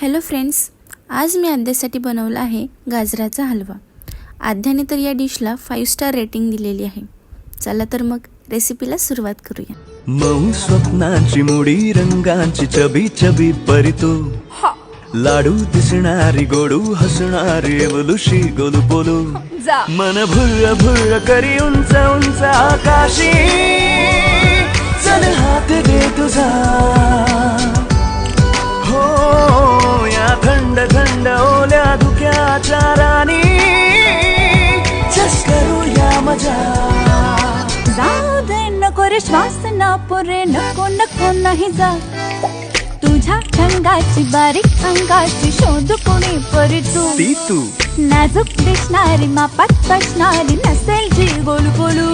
Hello friends, आज मी आद्यासाठी बनवला आहे गाजराचा हलवा। आद्याने तर या डिशला 5 स्टार रेटिंग दिलेली आहे। चला तर मग रेसिपीला सुरुवात करूया। मऊ स्वप्नांची मुडी रंगांची चबी चबी परी तू लाडू दिसणारी गोडू हसणारी एवलुशी गोलू बोलू मन भुर्र भुर्र करी उंच उंच आकाशी चल हात दे तुझा हो या थंड थंड ओल्या धुक्याच्या राणी चस करूया मजा जाऊ दे नको रे श्वास न पुरे नको नको नाही जा तुझ्या रंगाची बारीक अंगाची शोध कोणी परी ती तू नाजूक दिसणारी मापात बसणारी नसेल जी गोलू गोलू